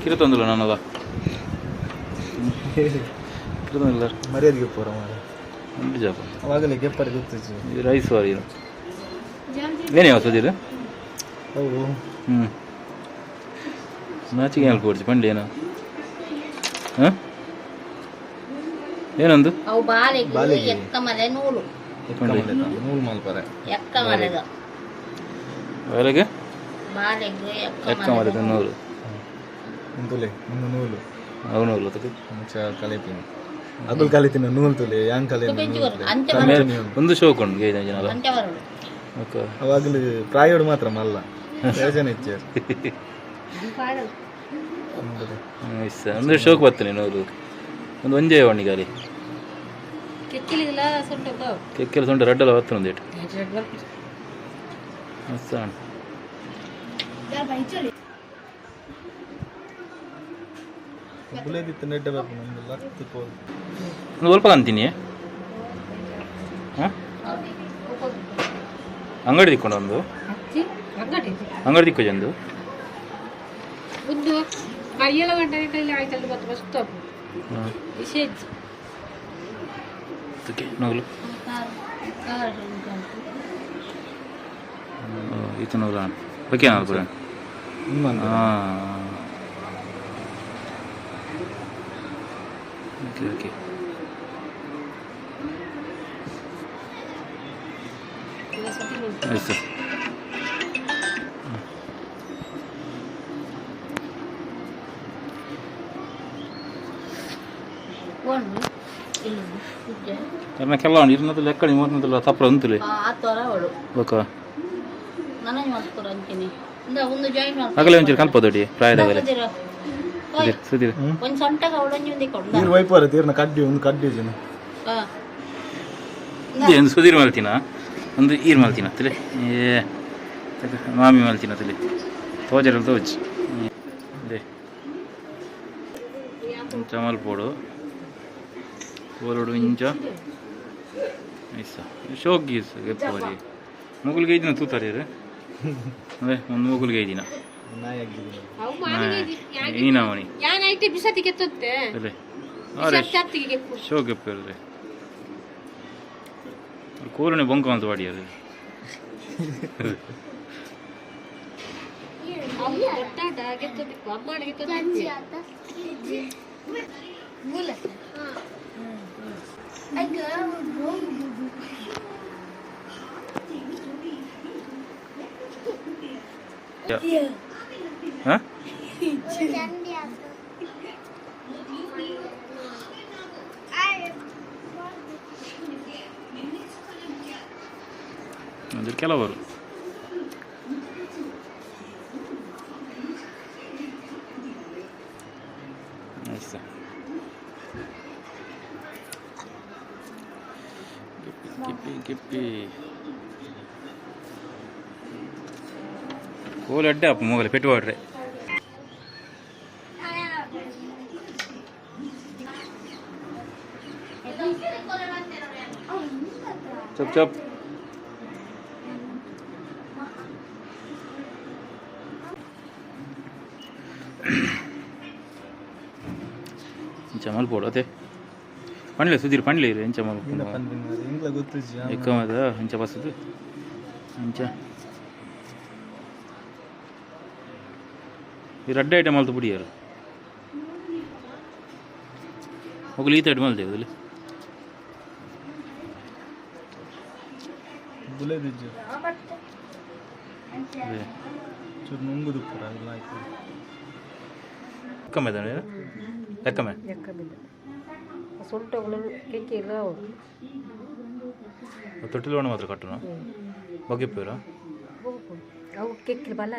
ಕಿರುತೊಂದಿಲ್ಲ ನನ್ನದ ಕಿರುತೊಂದಿಲ್ಲ ಮರ್ಯಾದೆಗೆ ಪೂರ ಮಾರ ಬಿಜಾಪ ಅವಾಗಲೇ ಗೆಪ್ಪರಿ ಗೊತ್ತಿತ್ತು ಇದು ರೈಸ್ ವಾರಿ ಇದು ಏನೇ ಯಾವ ಸುದೀರ್ ಹೌದು ನಾಚಿಗೆ ಹೇಳ್ಕೊ ಕೊಡ್ಸಿ ಪಂಡಿ ಏನೋ ಹಾಂ ಏನೊಂದು ನೂಲು ಮಲ್ಪರೆ ಒಳಗೆ ಎಕ್ಕ ಮರದ ನೂಲು ತುಲೆ ಒಂದು ನೂಲು ಅವು ನೂಲು ತಗ ಕಲಿತೀನಿ ಅಗಲ್ ಕಲಿತೀನಿ ನೂಲು ತುಲೆ ಯಾಂಗ್ ಕಲಿ ಒಂದು ಶೋಕ್ ಉಂಟು ಗೈದ ಜನ ಅವಾಗಲೂ ಪ್ರಾಯೋಡ್ ಮಾತ್ರ ಮಲ್ಲ ಯೋಜನೆ ಇಚ್ಚಾರು ಅಂದ್ರೆ ಶೋಕ್ ಬರ್ತಾನೆ ನೂಲು ಒಂದು ಒಂಜೇ ಒಣ್ಣಿ ಗಾಲಿ ಕೆಕ್ಕೆಲ ಸೊಂಟ ರೆಡ್ಡೆಲ್ಲ ಬರ್ತಾನೆ ಒಂದೇಟು ಮಸ್ತ್ ಒಂದು ಸ್ವಲ್ಪ ಅಂತೀನಿ ಹಾಂ ಅಂಗಡಿ ತಿಕ್ಕೊಂಡು ಒಂದು ಅಂಗಡಿ ತಿಕ್ಕು ಚಂದು ನಗಲು ಈತ ನಗಲ ಓಕೆ ನಗಲು ಪುರ ಹಾಂ ಓಕೆ ಓಕೆ ಆಯ್ತು sir karena kelon itu nanti lekar ini nanti lah tapra nanti le baka agale mencari kan pada dia praya agale sudir ನೀರು ವೈಪರ್ ತೀರ್ನ ಕಡ್ಡಿ ಒಂದು ಕಡ್ಡಿ ಜನ ಏನು ಸುದೀರ್ ಮಾಡ್ತೀನ ಒಂದು ಈರು ಮಾಡ್ತೀನ ತಿಳಿ ಏ ಮಾಮಿ ಮಾಡ್ತೀನ ತಿಳಿ ತೋಜರಲ್ಲಿ ತೋಜ್ ಅದೇ ಚಮಲ್ ಪೋಡು ಪೋಲೋಡು ಇಂಚ ಐಸ ಶೋಕ್ ಗೀಸ್ ಗೆಪ್ಪರಿ ಮುಗುಲ್ಗೆ ಐದಿನ ತೂತಾರೆ ಅದೇ ಒಂದು ಮುಗುಲ್ಗೆ ಐದಿನ ಈನಾವಣಿ ಶೋ ಗೆಪ್ಪಿರ್ರೆ ಕೂರನೆ ಬೊಂಕ ಅಂತ ಬಾಡಿಯರು ಹಾಂ ಅದ್ರ ಕೆಲವರು ಗಿಪ್ಪಿ ಕೋಲ್ ಅಡ್ಡೆ ಅಪ್ಪ ಮೊಗಲೆ ಪೆಟ್ಟು ಬಾಡ್ರೆ ಚಪ್ ಚಪ್ ಚಮಲ್ ಪೋಡು ಅದೇ ಪಂಡ್ಲೆ ಸುದೀರ್ ಪಂಡ್ಲೆ ಇರು ಎಂಚ ಮಲ್ ಎಕ್ಕಮದ ಎಂಚ ಬಸದು ಎಂಚ ಈ ರಡ್ಡ ಐಟಮ್ ಅಲ್ತು ಬಿಡಿಯಾರು ಹೋಗಲಿ ಈತ ಐಟಮ್ ಅಲ್ದೇವು ಅದಲ್ಲಿ ಎಕ್ಕಮದ ಎಕ್ಕಮೆ ತೊಟ್ಟಿಲು ಮಾತ್ರ ಕಟ್ಟುನ ಬಗ್ಗಿಪ್ಪೇರ ಅವು ಕೆಕ್ಕಿ ಬಲ್ಲ